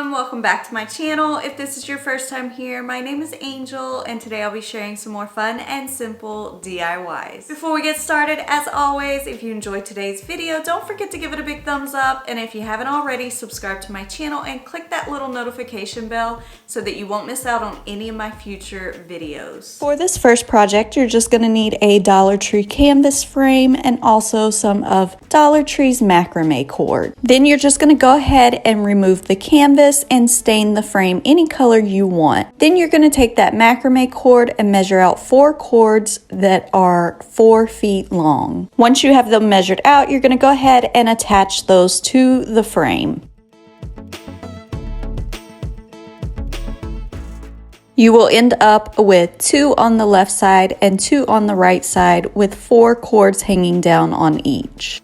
everyone, welcome back to my channel. If this is your first time here, my name is Angel and today I'll be sharing some more fun and simple DIYs. Before we get started, as always, if you enjoyed today's video, don't forget to give it a big thumbs up, and if you haven't already, subscribe to my channel and click that little notification bell so that you won't miss out on any of my future videos. For this first project, you're just going to need a Dollar Tree canvas frame and also some of Dollar Tree's macrame cord. Then you're just going to go ahead and remove the canvas and stain the frame any color you want. Then you're going to take that macrame cord and measure out 4 cords that are 4 feet long. Once you have them measured out, you're going to go ahead and attach those to the frame. You will end up with 2 on the left side and 2 on the right side with 4 cords hanging down on each.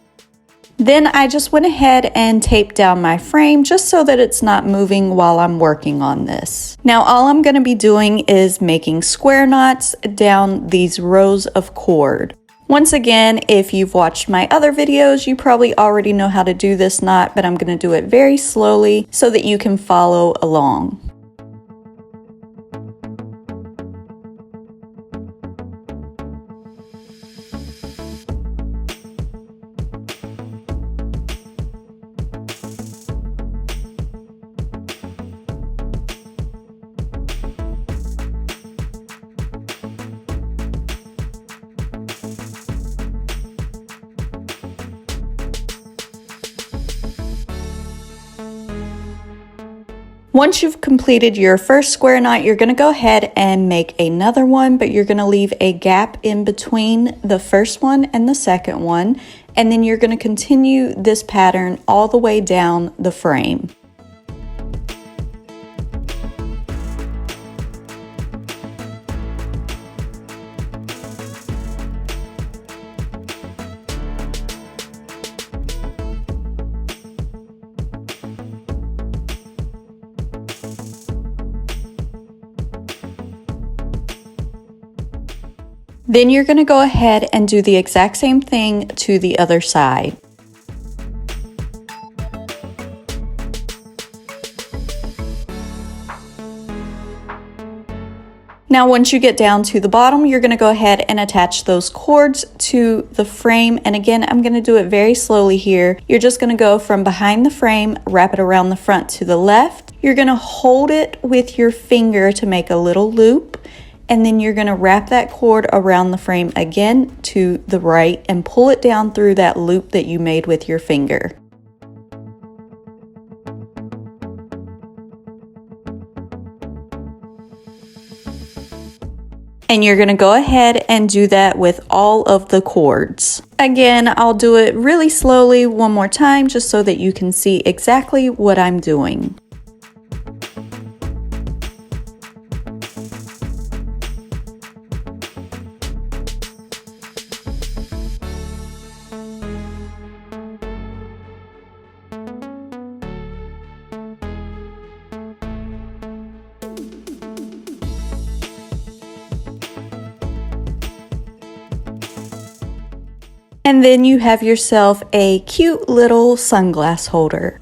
Then I just went ahead and taped down my frame just so that it's not moving while I'm working on this. Now all I'm going to be doing is making square knots down these rows of cord. Once again, if you've watched my other videos, you probably already know how to do this knot, but I'm going to do it very slowly so that you can follow along. Once you've completed your first square knot, you're going to go ahead and make another one, but you're going to leave a gap in between the first one and the second one, and then you're going to continue this pattern all the way down the frame. Then you're going to go ahead and do the exact same thing to the other side. Now once you get down to the bottom, you're going to go ahead and attach those cords to the frame, and again I'm going to do it very slowly here. You're just going to go from behind the frame, wrap it around the front to the left. You're going to hold it with your finger to make a little loop, and then you're going to wrap that cord around the frame again to the right and pull it down through that loop that you made with your finger. And you're going to go ahead and do that with all of the cords. Again, I'll do it really slowly one more time just so that you can see exactly what I'm doing. And then you have yourself a cute little sunglass holder.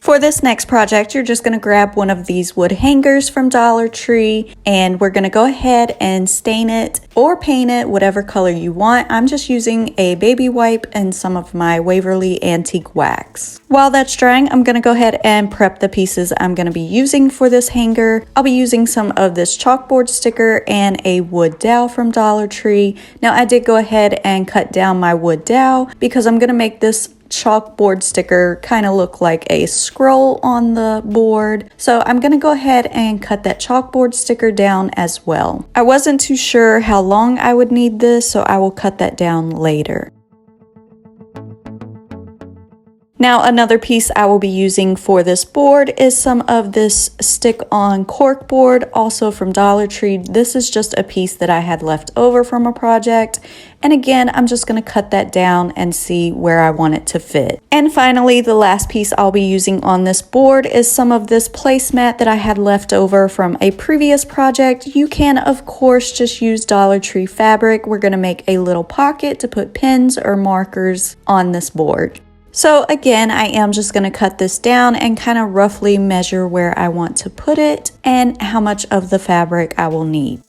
For this next project, you're just going to grab one of these wood hangers from Dollar Tree, and we're going to go ahead and stain it or paint it whatever color you want. I'm just using a baby wipe and some of my Waverly Antique Wax. While that's drying, I'm going to go ahead and prep the pieces I'm going to be using for this hanger. I'll be using some of this chalkboard sticker and a wood dowel from Dollar Tree. Now I did go ahead and cut down my wood dowel because I'm going to make this chalkboard sticker kind of look like a scroll on the board. So I'm going to go ahead and cut that chalkboard sticker down as well. I wasn't too sure how long I would need this, so I will cut that down later. Now another piece I will be using for this board is some of this stick-on cork board, also from Dollar Tree. This is just a piece that I had left over from a project. And again, I'm just going to cut that down and see where I want it to fit. And finally, the last piece I'll be using on this board is some of this placemat that I had left over from a previous project. You can, of course, just use Dollar Tree fabric. We're going to make a little pocket to put pens or markers on this board. So again, I am just going to cut this down and kind of roughly measure where I want to put it and how much of the fabric I will need.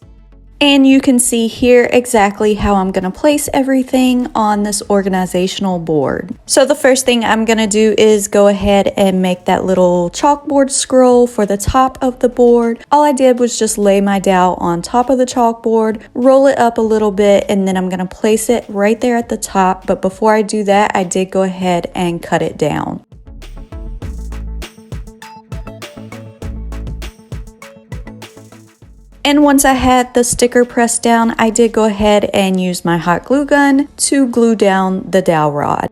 And you can see here exactly how I'm going to place everything on this organizational board. So the first thing I'm going to do is go ahead and make that little chalkboard scroll for the top of the board. All I did was just lay my dowel on top of the chalkboard, roll it up a little bit, and then I'm going to place it right there at the top. But before I do that, I did go ahead and cut it down. And once I had the sticker pressed down, I did go ahead and use my hot glue gun to glue down the dowel rod.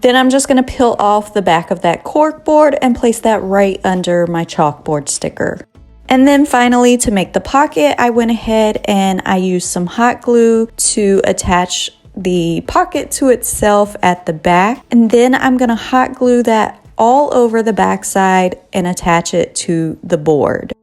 Then I'm just going to peel off the back of that cork board and place that right under my chalkboard sticker. And then finally, to make the pocket, I went ahead and I used some hot glue to attach the pocket to itself at the back. And then I'm going to hot glue that all over the back side and attach it to the board.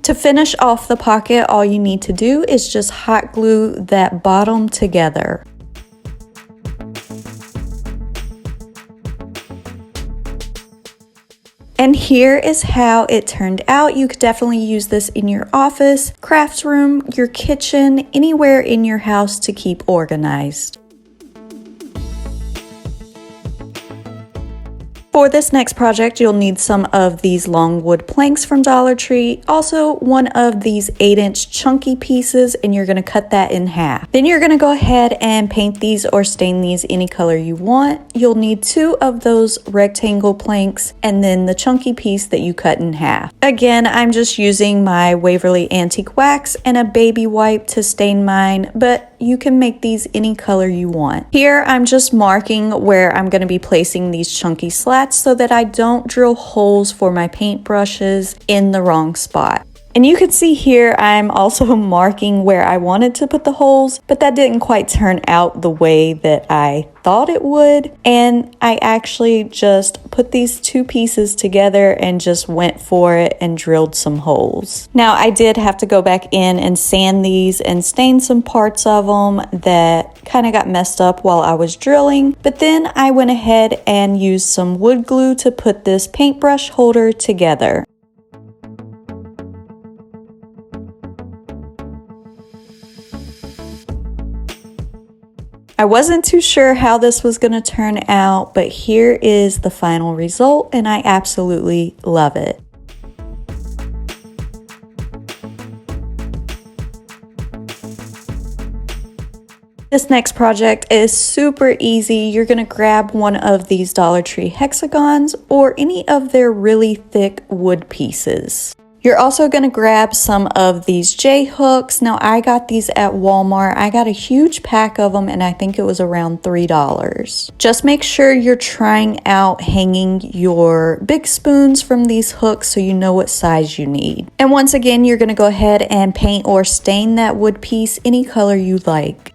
To finish off the pocket, all you need to do is just hot glue that bottom together. And here is how it turned out. You could definitely use this in your office, crafts room, your kitchen, anywhere in your house to keep organized. For this next project, you'll need some of these long wood planks from Dollar Tree, also one of these 8-inch chunky pieces, and you're going to cut that in half. Then you're going to go ahead and paint these or stain these any color you want. You'll need 2 of those rectangle planks and then the chunky piece that you cut in half. Again, I'm just using my Waverly Antique Wax and a baby wipe to stain mine, but you can make these any color you want. Here, I'm just marking where I'm going to be placing these chunky slats so that I don't drill holes for my paint brushes in the wrong spot. And you can see here I'm also marking where I wanted to put the holes, but that didn't quite turn out the way that I thought it would. And I actually just put these 2 pieces together and just went for it and drilled some holes. Now I did have to go back in and sand these and stain some parts of them that kind of got messed up while I was drilling. But then I went ahead and used some wood glue to put this paintbrush holder together. I wasn't too sure how this was going to turn out, but here is the final result, and I absolutely love it. This next project is super easy. You're going to grab one of these Dollar Tree hexagons or any of their really thick wood pieces. You're also going to grab some of these J-hooks. Now I got these at Walmart. I got a huge pack of them and I think it was around $3. Just make sure you're trying out hanging your big spoons from these hooks so you know what size you need. And once again, you're going to go ahead and paint or stain that wood piece any color you like.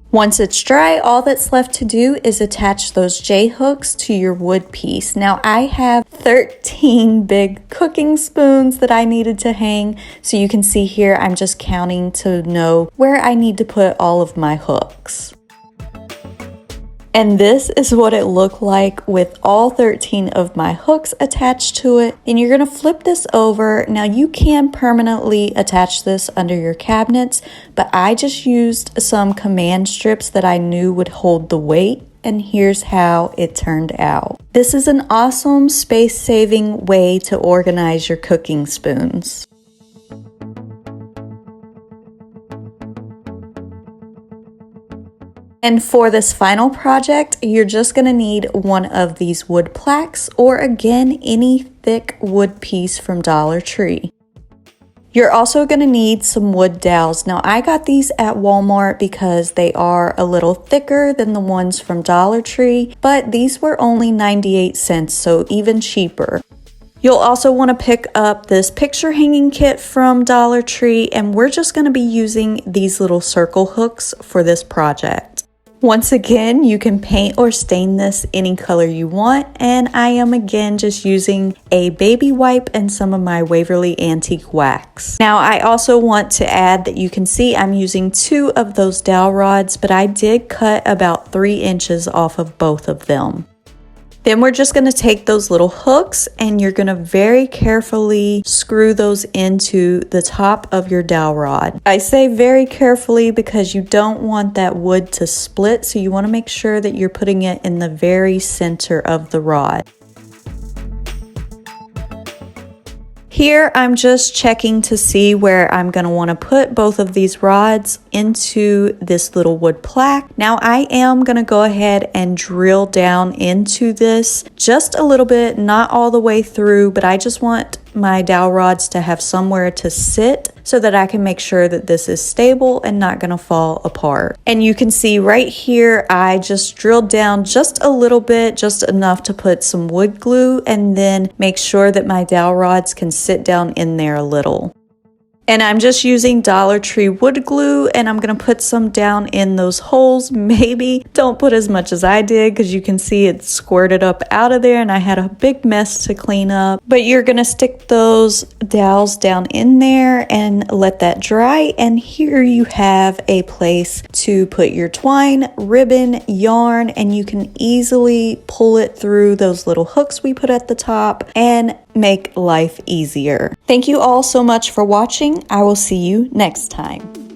Once it's dry, all that's left to do is attach those J-hooks to your wood piece. Now I have 13 big cooking spoons that I needed to hang. So you can see here, I'm just counting to know where I need to put all of my hooks. And this is what it looked like with all 13 of my hooks attached to it. And you're gonna flip this over. Now you can permanently attach this under your cabinets, but I just used some command strips that I knew would hold the weight. And here's how it turned out. This is an awesome space-saving way to organize your cooking spoons. And for this final project, you're just gonna need one of these wood plaques, or again, any thick wood piece from Dollar Tree. You're also going to need some wood dowels. Now I got these at Walmart because they are a little thicker than the ones from Dollar Tree, but these were only 98 cents, so even cheaper. You'll also want to pick up this picture hanging kit from Dollar Tree, and we're just going to be using these little circle hooks for this project. Once again, you can paint or stain this any color you want, and I am again just using a baby wipe and some of my Waverly Antique wax. Now I also want to add that you can see I'm using 2 of those dowel rods, but I did cut about 3 inches off of both of them. Then we're just going to take those little hooks and you're going to very carefully screw those into the top of your dowel rod. I say very carefully because you don't want that wood to split, so you want to make sure that you're putting it in the very center of the rod. Here I'm just checking to see where I'm going to want to put both of these rods into this little wood plaque. Now I am going to go ahead and drill down into this just a little bit, not all the way through, but I just want my dowel rods to have somewhere to sit so that I can make sure that this is stable and not going to fall apart. And you can see right here, I just drilled down just a little bit, just enough to put some wood glue, and then make sure that my dowel rods can sit down in there a little. And I'm just using Dollar Tree wood glue, and I'm going to put some down in those holes. Maybe don't put as much as I did because you can see it squirted up out of there and I had a big mess to clean up. But you're going to stick those dowels down in there and let that dry. And here you have a place to put your twine, ribbon, yarn, and you can easily pull it through those little hooks we put at the top and make life easier. Thank you all so much for watching. I will see you next time.